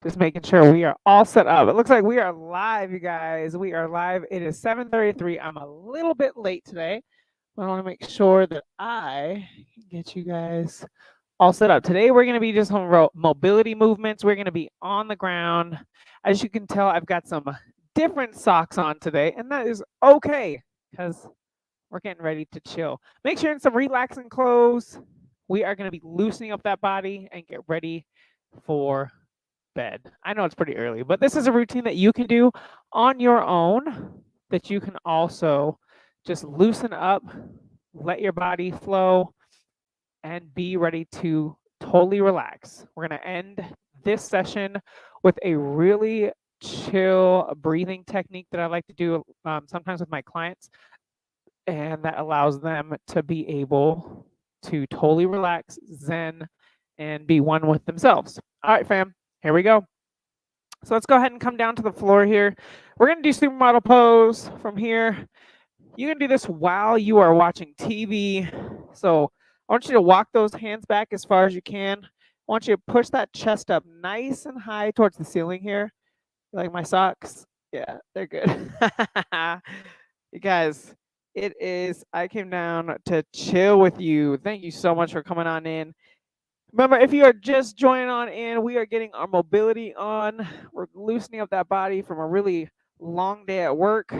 Just making sure we are all set up. It looks like we are live, you guys. We are live. It is 7:33. I'm a little bit late today, but I want to make sure that I can get you guys all set up. Today, we're going to be just on mobility movements. We're going to be on the ground. As you can tell, I've got some different socks on today, and that is okay because we're getting ready to chill. Make sure you're in some relaxing clothes. We are going to be loosening up that body and get ready for bed. I know it's pretty early, but this is a routine that you can do on your own that you can also just loosen up, let your body flow, and be ready to totally relax. We're going to end this session with a really chill breathing technique that I like to do sometimes with my clients, and that allows them to be able to totally relax, zen, and be one with themselves. All right, fam, here we go. So let's go ahead and come down to the floor here. We're going to do supermodel pose from here. You can do this while you are watching TV. So I want you to walk those hands back as far as you can. I want you to push that chest up nice and high towards the ceiling here. You like my socks? Yeah, they're good. You guys, I came down to chill with you. Thank you so much for coming on in. Remember, if you are just joining on in, we are getting our mobility on. We're loosening up that body from a really long day at work.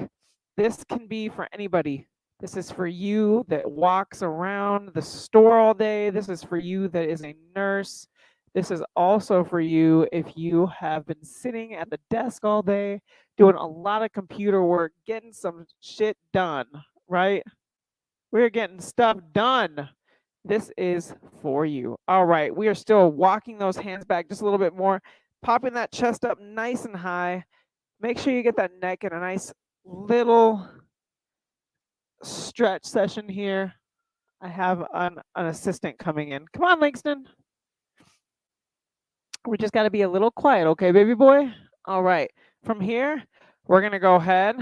This can be for anybody. This is for you that walks around the store all day. This is for you that is a nurse. This is also for you if you have been sitting at the desk all day, doing a lot of computer work, getting some shit done, right? We're getting stuff done. This is for you. All right, we are still walking those hands back just a little bit more, popping that chest up nice and high. Make sure you get that neck in a nice little stretch session here. I have an assistant coming in. Come on, Langston. We just got to be a little quiet, okay, baby boy? All right, from here, we're going to go ahead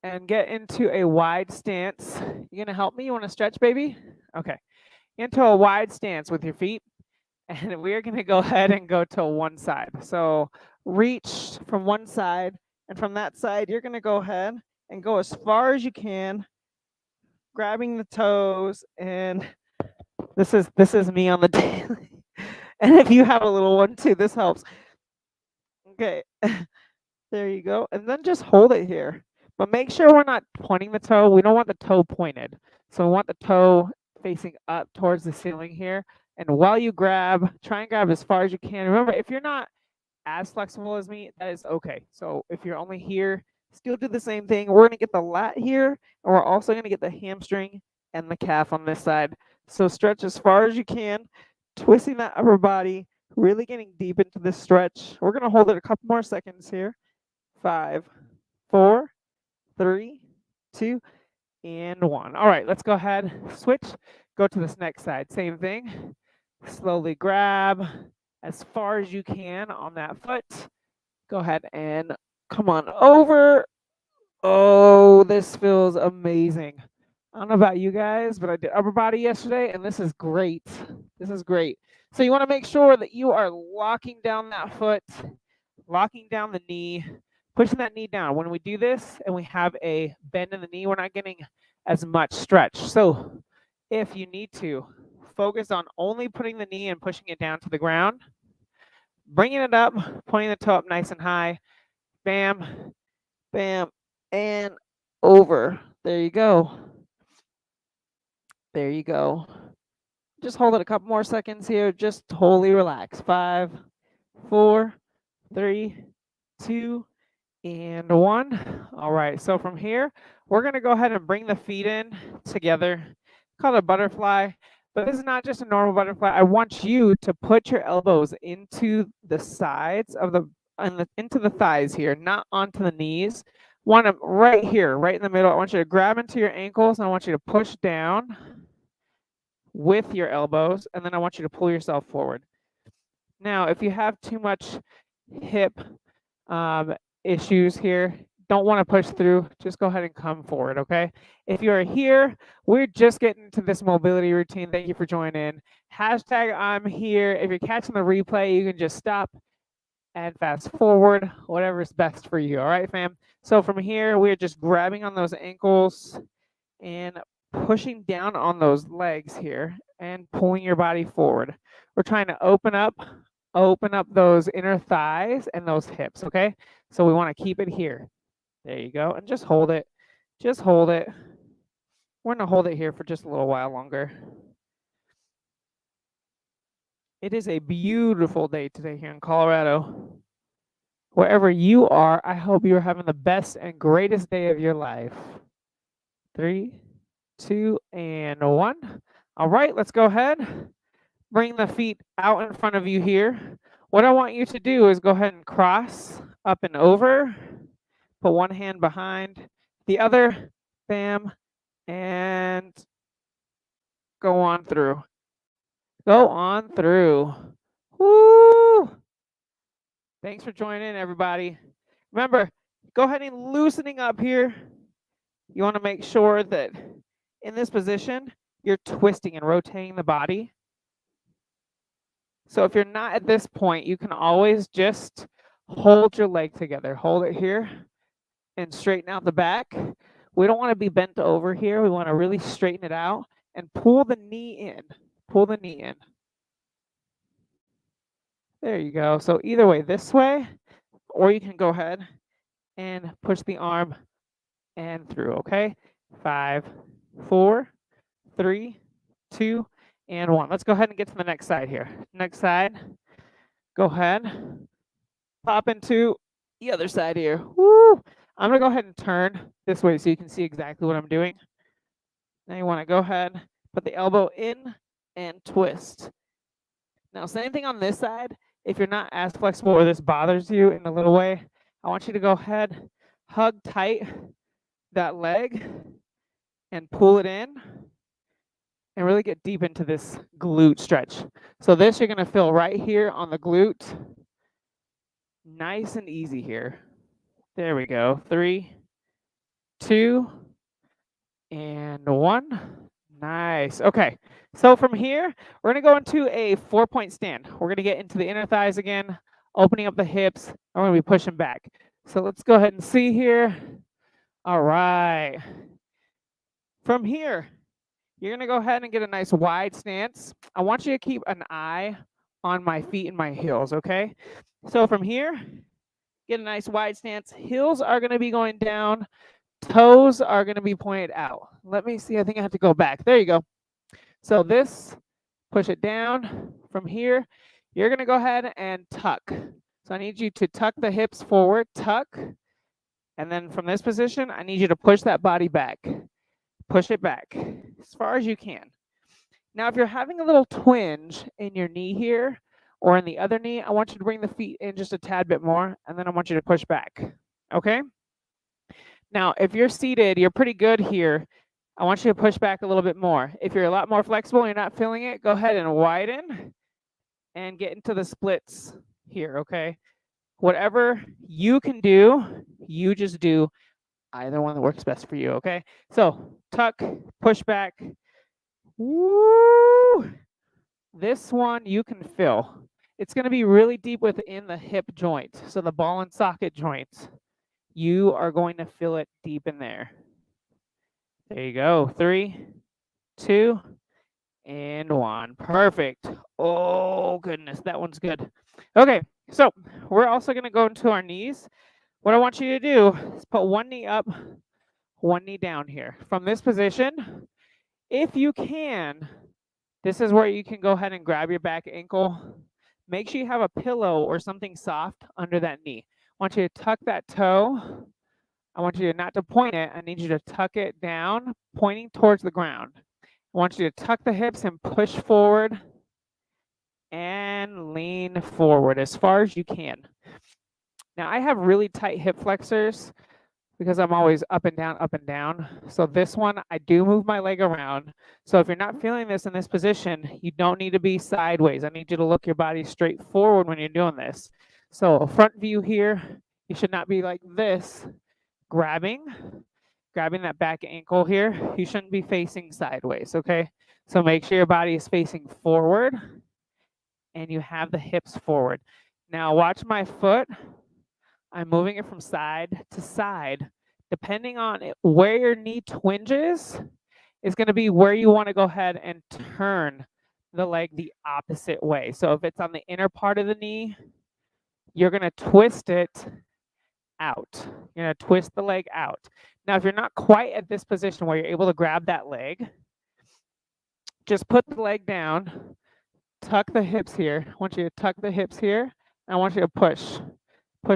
and get into a wide stance. You going to help me? You want to stretch, baby? Okay. Into a wide stance with your feet. And we're going to go ahead and go to one side. So reach from one side, and from that side, you're going to go ahead and go as far as you can, grabbing the toes. And this is me on the daily. And if you have a little one too, this helps. Okay, there you go. And then just hold it here. But make sure we're not pointing the toe. We don't want the toe pointed. So we want the toe facing up towards the ceiling here. And while you grab, try and grab as far as you can. Remember, if you're not as flexible as me, that is okay. So if you're only here, still do the same thing. We're going to get the lat here, and we're also going to get the hamstring and the calf on this side. So stretch as far as you can, twisting that upper body, really getting deep into this stretch. We're going to hold it a couple more seconds here. 5, 4, 3, 2, and 1. All right, let's go ahead, switch, go to this next side. Same thing. Slowly grab as far as you can on that foot. Go ahead and come on over. Oh, this feels amazing. I don't know about you guys, but I did upper body yesterday, and this is great. This is great. So you want to make sure that you are locking down that foot, locking down the knee, pushing that knee down. When we do this and we have a bend in the knee, we're not getting as much stretch. So if you need to, focus on only putting the knee and pushing it down to the ground, bringing it up, pointing the toe up nice and high. Bam, bam, and over. There you go. There you go. Just hold it a couple more seconds here. Just totally relax. 5, 4, 3, 2, and 1. All right, so from here, we're going to go ahead and bring the feet in together. Call it a butterfly, but this is not just a normal butterfly. I want you to put your elbows into the sides of into the thighs here, not onto the knees. Want them right here, right in the middle. I want you to grab into your ankles, and I want you to push down with your elbows, and then I want you to pull yourself forward. Now, if you have too much hip issues here, don't want to push through, just go ahead and come forward, okay? If you're here, we're just getting to this mobility routine. Thank you for joining in. Hashtag I'm here. If you're catching the replay, you can just stop and fast forward, whatever's best for you. All right, fam? So from here, we're just grabbing on those ankles and pushing down on those legs here and pulling your body forward. We're trying to open up those inner thighs and those hips, okay? So we want to keep it here. There you go. And just hold it. Just hold it. We're going to hold it here for just a little while longer. It is a beautiful day today here in Colorado. Wherever you are, I hope you're having the best and greatest day of your life. 3, 2, and 1. All right, let's go ahead. Bring the feet out in front of you here. What I want you to do is go ahead and cross up and over. Put one hand behind the other. Bam. And go on through. Go on through. Woo! Thanks for joining in, everybody. Remember, go ahead and loosening up here. You want to make sure that in this position, you're twisting and rotating the body. So if you're not at this point, you can always just hold your leg together. Hold it here and straighten out the back. We don't want to be bent over here. We want to really straighten it out and pull the knee in. Pull the knee in. There you go. So either way, this way, or you can go ahead and push the arm and through, okay? 5, 4, 3, 2, and 1. Let's go ahead and get to the next side here. Next side. Go ahead. Pop into the other side here. Woo! I'm going to go ahead and turn this way so you can see exactly what I'm doing. Now you want to go ahead, put the elbow in and twist. Now, same thing on this side. If you're not as flexible or this bothers you in a little way, I want you to go ahead, hug tight that leg and pull it in and really get deep into this glute stretch. So this you're going to feel right here on the glute. Nice and easy here. There we go. 3, 2, and 1. Nice. Okay. So from here, we're going to go into a 4-point stand. We're going to get into the inner thighs again, opening up the hips, and we're going to be pushing back. So let's go ahead and see here. All right. From here, you're going to go ahead and get a nice wide stance. I want you to keep an eye on my feet and my heels, okay? So from here, get a nice wide stance. Heels are going to be going down. Toes are going to be pointed out. Let me see. I think I have to go back. There you go. So this, push it down. From here, you're going to go ahead and tuck. So I need you to tuck the hips forward, tuck. And then from this position, I need you to push that body back. Push it back as far as you can. Now, if you're having a little twinge in your knee here or in the other knee, I want you to bring the feet in just a tad bit more, and then I want you to push back. Okay? Now, if you're seated, you're pretty good here. I want you to push back a little bit more. If you're a lot more flexible and you're not feeling it, go ahead and widen and get into the splits here, okay? Whatever you can do, you just do either one that works best for you, okay? So tuck, push back. Woo! This one you can feel. It's going to be really deep within the hip joint, so the ball and socket joints. You are going to feel it deep in there. There you go. 3, 2, and 1. Perfect. Oh, goodness. That one's good. Okay, so we're also going to go into our knees. What I want you to do is put one knee up, one knee down here. From this position, if you can, this is where you can go ahead and grab your back ankle. Make sure you have a pillow or something soft under that knee. I want you to tuck that toe. I want you to not to point it. I need you to tuck it down, pointing towards the ground. I want you to tuck the hips and push forward and lean forward as far as you can. Now, I have really tight hip flexors because I'm always up and down, up and down. So this one, I do move my leg around. So if you're not feeling this in this position, you don't need to be sideways. I need you to look your body straight forward when you're doing this. So a front view here, you should not be like this, grabbing that back ankle here. You shouldn't be facing sideways, okay? So make sure your body is facing forward and you have the hips forward. Now watch my foot. I'm moving it from side to side. Depending on where your knee twinges is going to be where you want to go ahead and turn the leg the opposite way. So if it's on the inner part of the knee, you're going to twist it out. You're going to twist the leg out. Now, if you're not quite at this position where you're able to grab that leg, just put the leg down, tuck the hips here. I want you to tuck the hips here, and I want you to push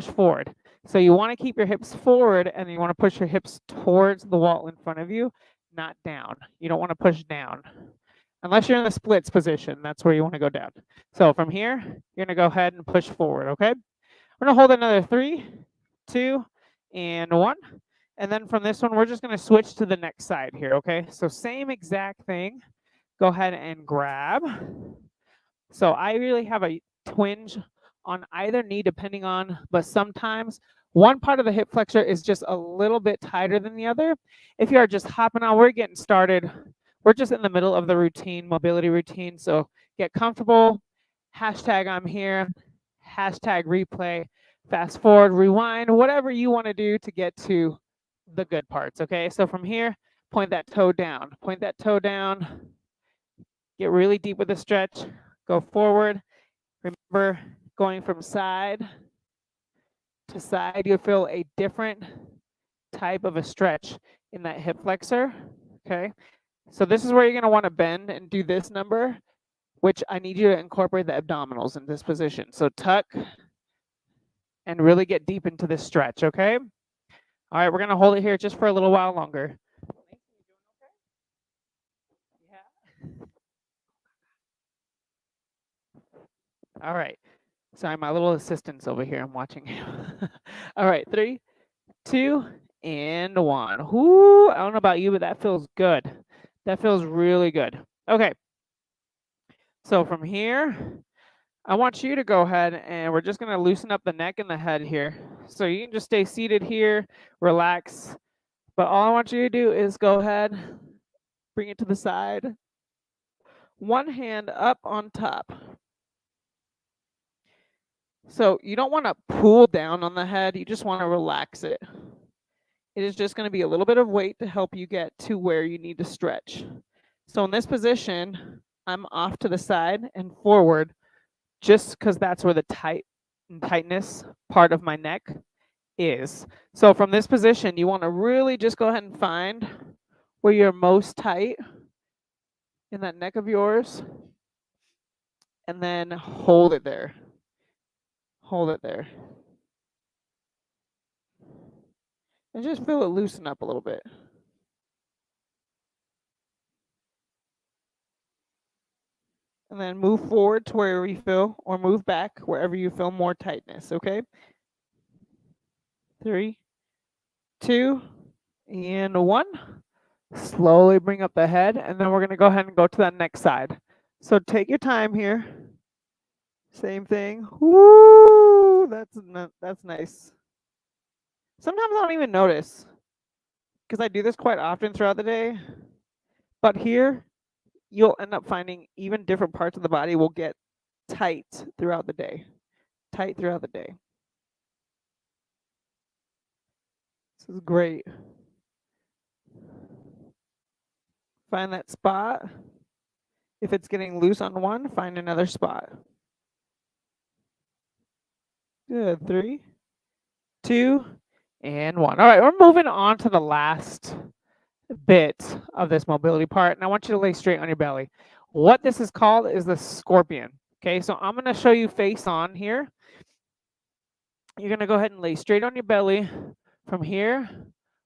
forward. So you want to keep your hips forward, and you want to push your hips towards the wall in front of you, not down. You don't want to push down. Unless you're in the splits position, that's where you want to go down. So from here, you're going to go ahead and push forward, okay? We're going to hold another 3, 2, and 1. And then from this one, we're just going to switch to the next side here, okay? So same exact thing. Go ahead and grab. So I really have a twinge on either knee depending on, but sometimes one part of the hip flexor is just a little bit tighter than the other. If you are just hopping on, we're getting started. We're just in the middle of the routine, mobility routine. So get comfortable. Hashtag I'm here. Hashtag replay. Fast forward, rewind, whatever you want to do to get to the good parts, okay? So from here, point that toe down. Point that toe down. Get really deep with the stretch. Go forward. Remember, going from side to side, you'll feel a different type of a stretch in that hip flexor, okay? So this is where you're going to want to bend and do this number, which I need you to incorporate the abdominals in this position. So tuck and really get deep into this stretch, okay? All right, we're going to hold it here just for a little while longer. All right. Sorry, my little assistant's over here. I'm watching him. All right, 3, 2, and 1. Whoo, I don't know about you, but that feels good. That feels really good. Okay. So from here, I want you to go ahead and we're just going to loosen up the neck and the head here. So you can just stay seated here, relax. But all I want you to do is go ahead, bring it to the side. One hand up on top. So you don't want to pull down on the head. You just want to relax it. It is just going to be a little bit of weight to help you get to where you need to stretch. So in this position, I'm off to the side and forward just because that's where the tightness part of my neck is. So from this position, you want to really just go ahead and find where you're most tight in that neck of yours and then hold it there. Hold it there. And just feel it loosen up a little bit. And then move forward to wherever you feel, or move back wherever you feel more tightness, okay? 3, 2, and 1. Slowly bring up the head, and then we're going to go ahead and go to that next side. So take your time here. Same thing. Woo! That's nice. Sometimes I don't even notice because I do this quite often throughout the day. But here, you'll end up finding even different parts of the body will get tight throughout the day. Tight throughout the day. This is great. Find that spot. If it's getting loose on one, find another spot. Good. 3, 2, and 1. All right, we're moving on to the last bit of this mobility part, and I want you to lay straight on your belly. What this is called is the scorpion. Okay, so I'm going to show you face on here. You're going to go ahead and lay straight on your belly. From here,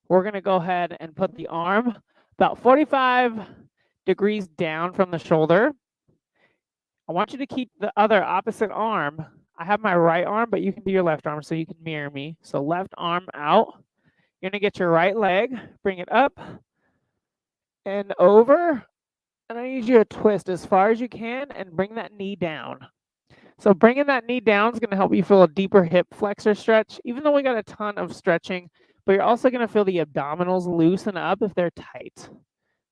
we're going to go ahead and put the arm about 45 degrees down from the shoulder. I want you to keep the other opposite arm. I have my right arm, but you can do your left arm so you can mirror me. So left arm out. You're going to get your right leg, bring it up and over. And I need you to twist as far as you can and bring that knee down. So bringing that knee down is going to help you feel a deeper hip flexor stretch, even though we got a ton of stretching, but you're also going to feel the abdominals loosen up if they're tight.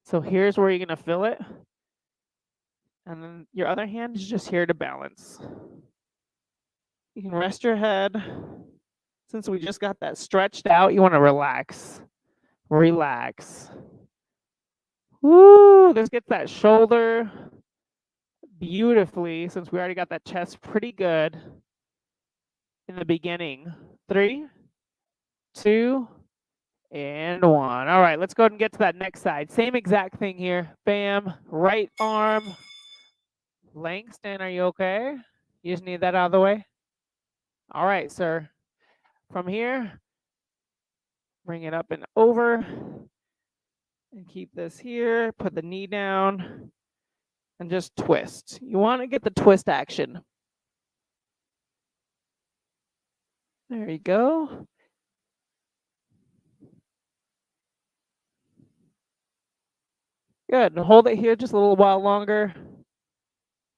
So here's where you're going to feel it. And then your other hand is just here to balance. You can rest your head. Since we just got that stretched out, you want to relax. Relax. Woo! This gets that shoulder beautifully since we already got that chest pretty good in the beginning. 3, 2, and 1. All right, let's go ahead and get to that next side. Same exact thing here. Bam. Right arm. Langston, are you okay? You just need that out of the way? All right, sir. From here, bring it up and over. And keep this here. Put the knee down. And just twist. You want to get the twist action. There you go. Good. And hold it here just a little while longer.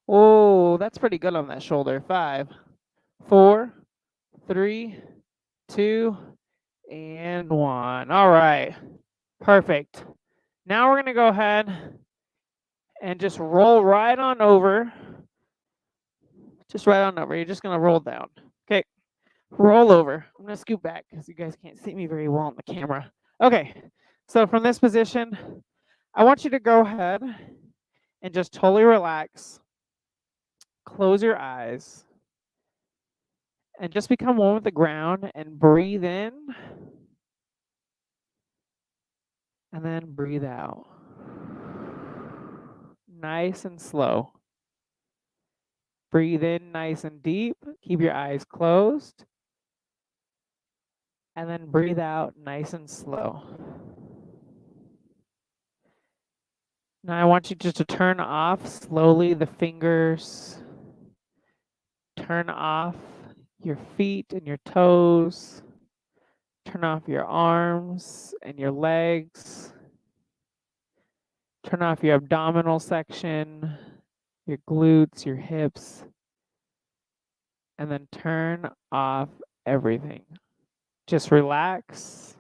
Oh, that's pretty good on that shoulder. 5, 4, 3, 2, and 1. All right. Perfect. Now we're going to go ahead and just roll right on over. Just right on over. You're just going to roll down. Okay. Roll over. I'm going to scoot back because you guys can't see me very well on the camera. Okay. So from this position, I want you to go ahead and just totally relax. Close your eyes. And just become one with the ground and breathe in. And then breathe out. Nice and slow. Breathe in nice and deep. Keep your eyes closed. And then breathe out nice and slow. Now I want you just to turn off slowly the fingers. Turn off your feet and your toes. Turn off your arms and your legs. Turn off your abdominal section, your glutes, your hips. And then turn off everything. Just relax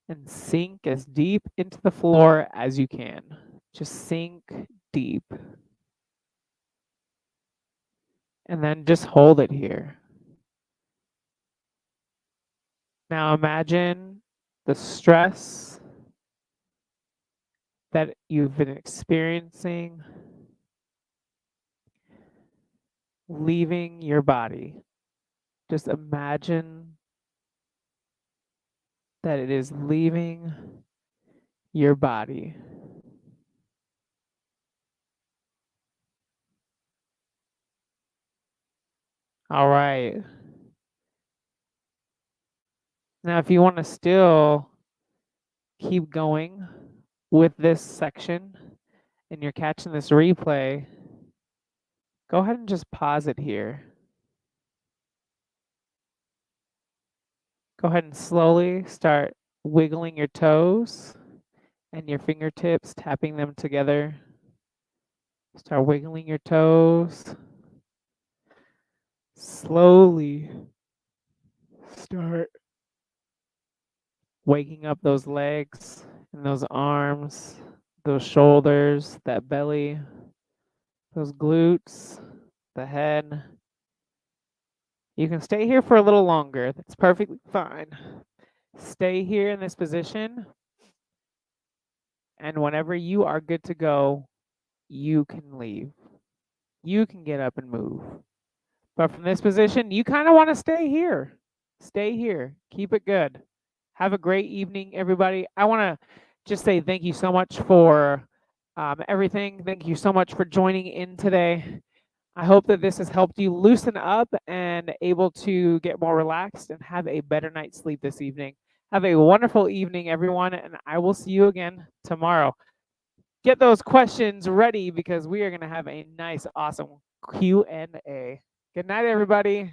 and sink as deep into the floor as you can. Just sink deep. And then just hold it here. Now imagine the stress that you've been experiencing leaving your body. Just imagine that it is leaving your body. All right. Now, if you want to still keep going with this section and you're catching this replay, go ahead and just pause it here. Go ahead and slowly start wiggling your toes and your fingertips, tapping them together. Start wiggling your toes. Slowly start waking up those legs and those arms, those shoulders, that belly, those glutes, the head. You can stay here for a little longer. That's perfectly fine. Stay here in this position. And whenever you are good to go, you can leave. You can get up and move. But from this position, you kind of want to stay here. Stay here. Keep it good. Have a great evening, everybody. I want to just say thank you so much for everything. Thank you so much for joining in today. I hope that this has helped you loosen up and able to get more relaxed and have a better night's sleep this evening. Have a wonderful evening, everyone, and I will see you again tomorrow. Get those questions ready because we are going to have a nice, awesome Q&A. Good night, everybody.